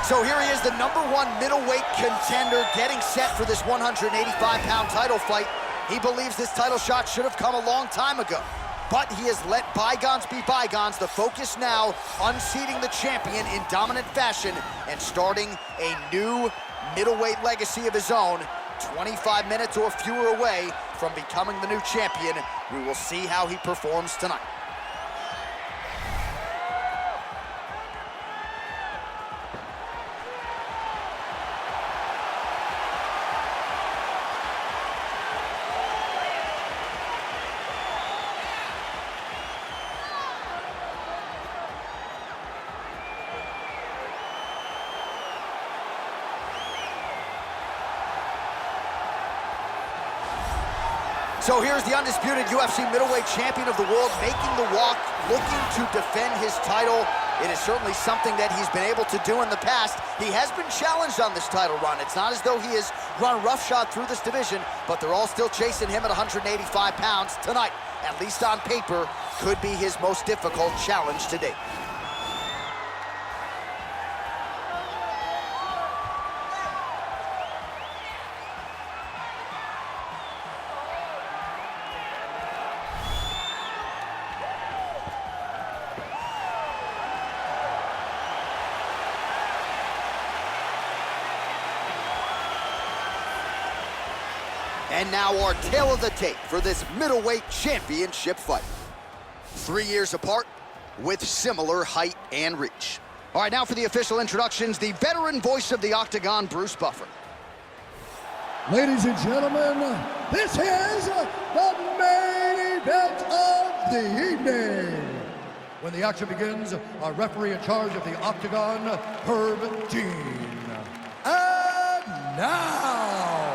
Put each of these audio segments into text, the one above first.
So here he is, the #1 middleweight contender, getting set for this 185-pound title fight. He believes this title shot should have come a long time ago, but he has let bygones be bygones. The focus now, unseating the champion in dominant fashion and starting a new middleweight legacy of his own. 25 minutes or fewer away from becoming the new champion. We will see how he performs tonight. So here's the undisputed UFC middleweight champion of the world, making the walk, looking to defend his title. It is certainly something that he's been able to do in the past. He has been challenged on this title run. It's not as though he has run roughshod through this division, but they're all still chasing him at 185 pounds. Tonight, at least on paper, could be his most difficult challenge to date. And now our tale of the tape for this middleweight championship fight. 3 years apart with similar height and reach. All right, now for the official introductions, the veteran voice of the Octagon, Bruce Buffer. Ladies and gentlemen, this is the main event of the evening. When the action begins, our referee in charge of the Octagon, Herb Dean. And now,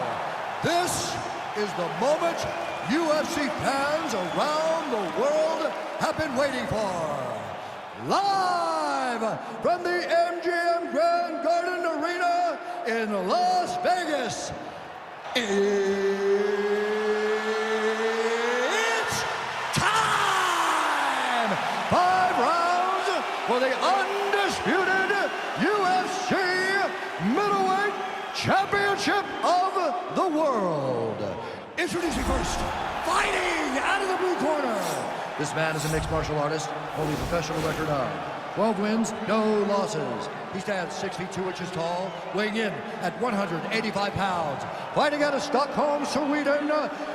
this is the moment UFC fans around the world have been waiting for. Live from the MGM Grand Garden Arena in Las Vegas, it's time! 5 rounds for the undisputed UFC Middleweight Championship of the World. Introducing first, fighting out of the blue corner. This man is a mixed martial artist, holding a professional record of 12 wins, no losses. He stands 6 feet 2 inches tall, weighing in at 185 pounds. Fighting out of Stockholm, Sweden,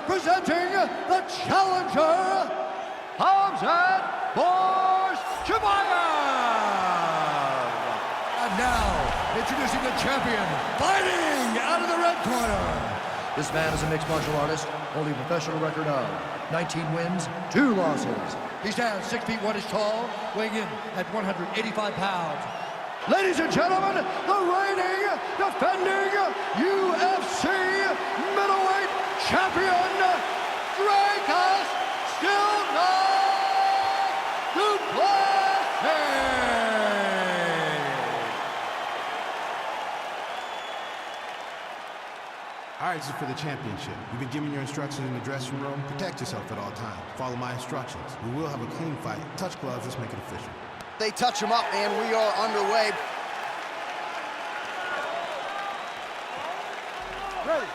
presenting the challenger, Khamzat Chimaev. And now, introducing the champion, fighting out of the red corner. This man is a mixed martial artist, holding a professional record of 19 wins, 2 losses. He stands 6 feet 1 inches tall, weighing in at 185 pounds. Ladies and gentlemen, the reigning, defending UFC middleweight champion, Dricus du Plessis. All right, this is for the championship. You've been given your instructions in the dressing room. Protect yourself at all times. Follow my instructions. We will have a clean fight. Touch gloves. Let's make it official. They touch him up, and we are underway. Ready.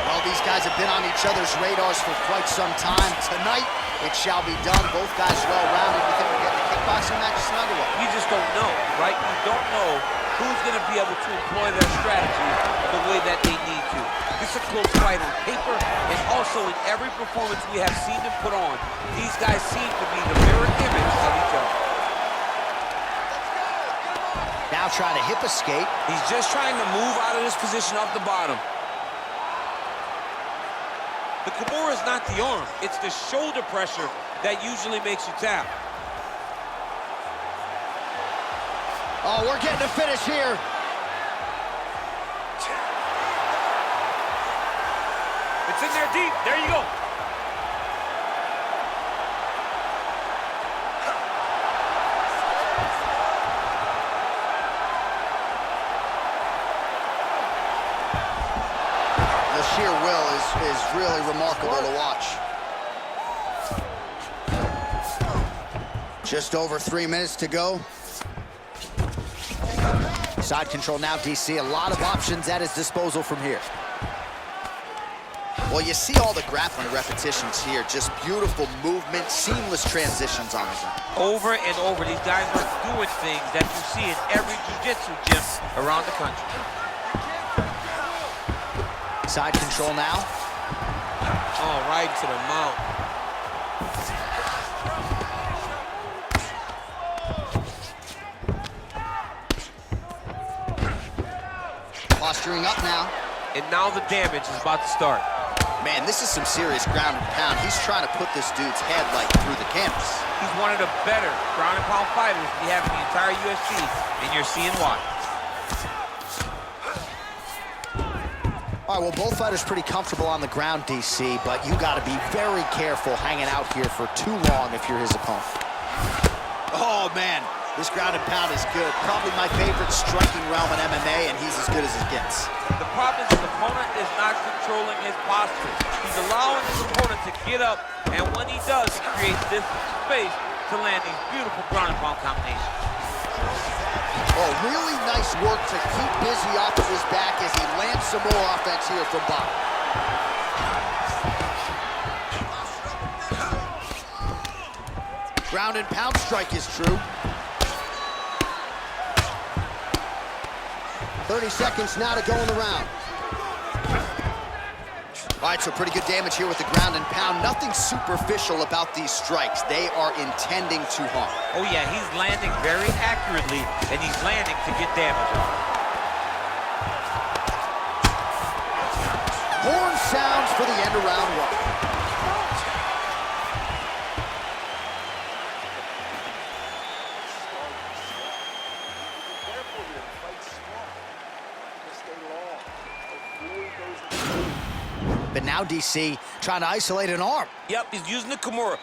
Well, these guys have been on each other's radars for quite some time. Tonight, it shall be done. Both guys well-rounded. You think we're getting a kickboxing match tonight or what? You just don't know, right? You don't know who's going to be able to employ their strategy the way that they need to. This is a close fight on paper, and also in every performance we have seen them put on, these guys seem to be the mirror image of each other. Now trying to hip escape. He's just trying to move out of this position off the bottom. The Kimura is not the arm, it's the shoulder pressure that usually makes you tap. Oh, we're getting a finish here. It's in there deep, there you go. The sheer will is really remarkable to watch. Just over 3 minutes to go. Side control now, DC. A lot of options at his disposal from here. Well, you see all the grappling repetitions here. Just beautiful movement, seamless transitions on the ground. Over and over, these guys are doing things that you see in every jiu-jitsu gym around the country. Side control now. Oh, right to the mount. Posturing up now. And now the damage is about to start. Man, this is some serious ground and pound. He's trying to put this dude's head like through the canvas. He's one of the better ground and pound fighters we have in the entire UFC, and you're seeing why. All right, well, both fighters pretty comfortable on the ground, DC, but you got to be very careful hanging out here for too long if you're his opponent. Oh, man, this ground and pound is good. Probably my favorite striking realm in MMA, and he's as good as it gets. The problem is his opponent is not controlling his posture. He's allowing his opponent to get up, and when he does, he creates this space to land these beautiful ground and pound combinations. Oh, really nice work to keep busy off of his back as he lands some more offense here from bottom. Ground and pound strike is true. 30 seconds now to go in the round. All right, so pretty good damage here with the ground and pound. Nothing superficial about these strikes. They are intending to harm. Oh yeah, he's landing very accurately, and he's landing to get damage on. Horn sounds for the end of round one. But now DC trying to isolate an arm. Yep, he's using the Kimura.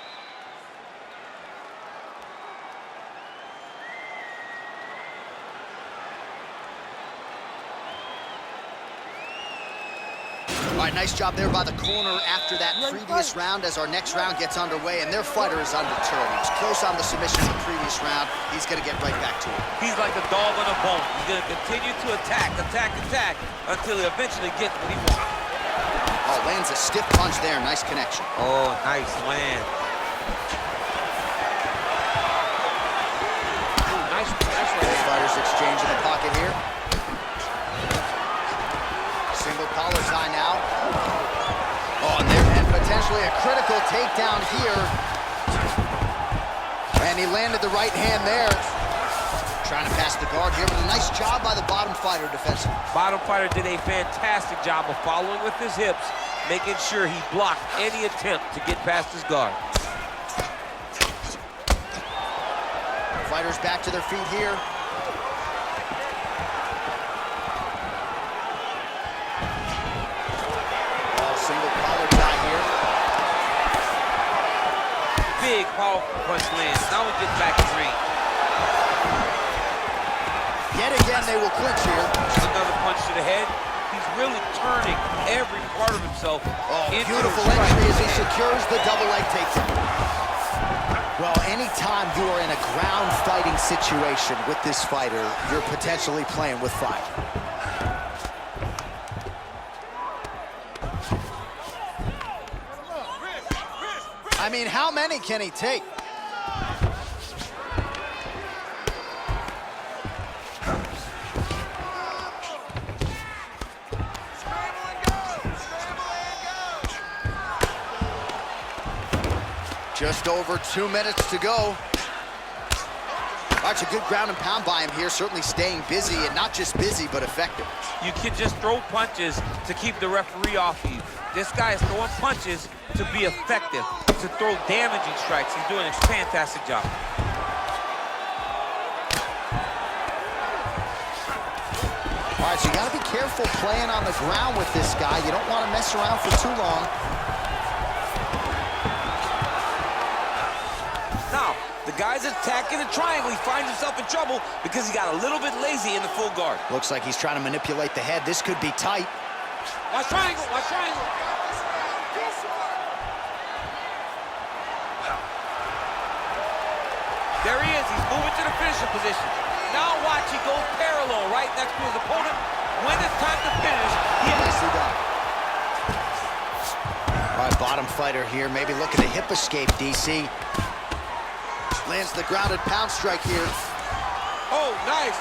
All right, nice job there by the corner after that previous round as our next round gets underway, and their fighter is undeterred. He was close on the submission in the previous round. He's going to get right back to it. He's like a dog on a bone. He's going to continue to attack until he eventually gets what he wants. Oh, lands a stiff punch there. Nice connection. Oh, nice land. Ooh, nice right Both fighters exchange in the pocket here. Single collar tie now. Oh, and potentially a critical takedown here. And he landed the right hand there. Trying to pass the guard here, but a nice job by the bottom fighter defensively. Bottom fighter did a fantastic job of following with his hips, making sure he blocked any attempt to get past his guard. Fighters back to their feet here. Oh, single collar tie here. Big, powerful punch lands. Now we get back in range. Yet again, they will clinch here. Another punch to the head. He's really turning every part of himself. Oh, into beautiful a strike. entry as he secures the double leg takedown. Well, anytime you are in a ground fighting situation with this fighter, you're potentially playing with fire. I mean, how many can he take? Just over 2 minutes to go. That's a good ground and pound by him here, certainly staying busy, and not just busy, but effective. You can just throw punches to keep the referee off you. This guy is throwing punches to be effective, to throw damaging strikes. He's doing a fantastic job. All right, so you got to be careful playing on the ground with this guy. You don't want to mess around for too long. Now, the guy's attacking the triangle. He finds himself in trouble because he got a little bit lazy in the full guard. Looks like he's trying to manipulate the head. This could be tight. Watch triangle, watch triangle. There he is, he's moving to the finishing position. Now watch, he goes parallel right next to his opponent. When it's time to finish, he Nicely done. All right, bottom fighter here, maybe looking to hip escape, DC. Lands the grounded pound strike here. Oh, nice.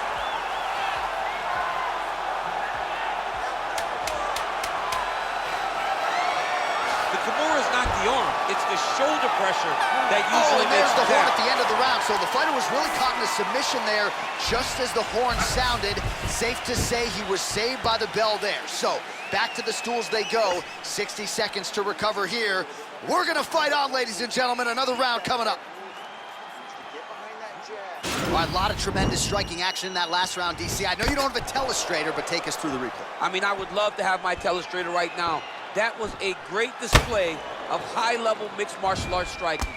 The Kimura is not the arm, it's the shoulder pressure that usually there's makes the horn tap. at the end of the round. So the fighter was really caught in a submission there just as the horn sounded. Safe to say he was saved by the bell there. So back to the stools they go. 60 seconds to recover here. We're gonna fight on, ladies and gentlemen. Another round coming up. All right, a lot of tremendous striking action in that last round, DC. I know you don't have a telestrator, but take us through the replay. I mean, I would love to have my telestrator right now. That was a great display of high-level mixed martial arts striking.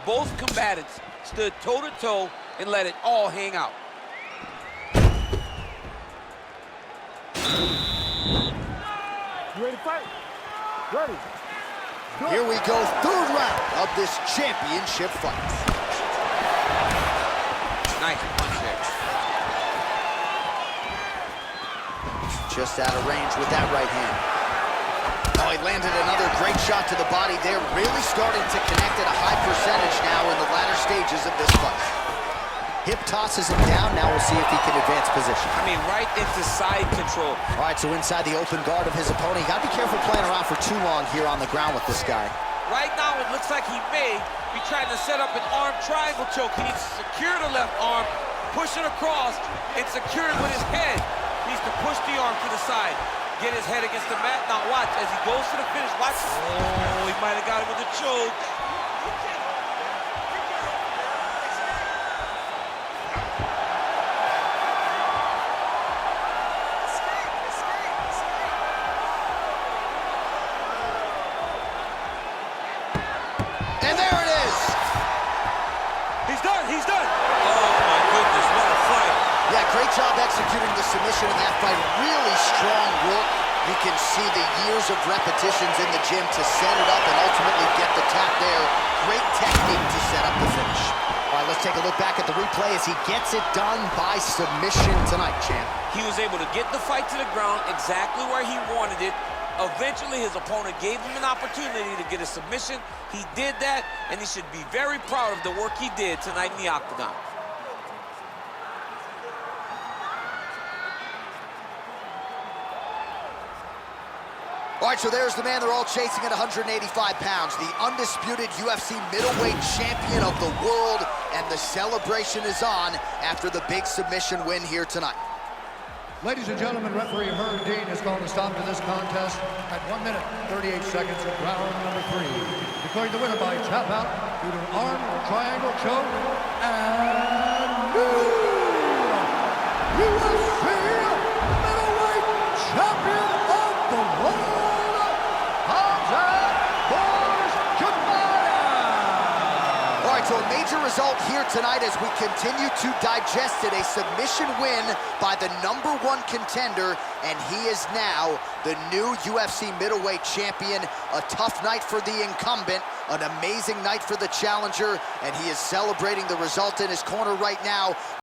Both combatants stood toe-to-toe and let it all hang out. You ready to fight? Ready. Here we go, third round of this championship fight. Nice punch there. Just out of range with that right hand. Oh, he landed another great shot to the body there. Really starting to connect at a high percentage now in the latter stages of this fight. Hip tosses him down. Now we'll see if he can advance position. I mean, right into side control. All right, so inside the open guard of his opponent. You got to be careful playing around for too long here on the ground with this guy. Right now, it looks like he may be trying to set up an arm triangle choke. He needs to secure the left arm, push it across, and secure it with his head. He needs to push the arm to the side. Get his head against the mat. Now watch, as he goes to the finish, watch. Oh, he might have got him with a choke. And there it is. He's done, he's done. Oh my goodness, what a fight. Yeah, great job executing the submission in that fight. Really strong work. You can see the years of repetitions in the gym to set it up and ultimately get the tap there. Great technique to set up the finish. All right, let's take a look back at the replay as he gets it done by submission tonight, champ. He was able to get the fight to the ground exactly where he wanted it. Eventually, his opponent gave him an opportunity to get a submission. He did that, and he should be very proud of the work he did tonight in the octagon. All right, so there's the man they're all chasing at 185 pounds, the undisputed UFC middleweight champion of the world, and the celebration is on after the big submission win here tonight. Ladies and gentlemen, referee Herb Dean has called a stop to this contest at 1 minute, 38 seconds of round number 3. Declaring the winner by tap out due to an arm triangle choke and new UFC middleweight champion of the world, Khamzat Chimaev. All right, so a major result here tonight as we continue to digest it. A submission win by the #1 contender, and he is now the new UFC middleweight champion. A tough night for the incumbent, an amazing night for the challenger, and he is celebrating the result in his corner right now.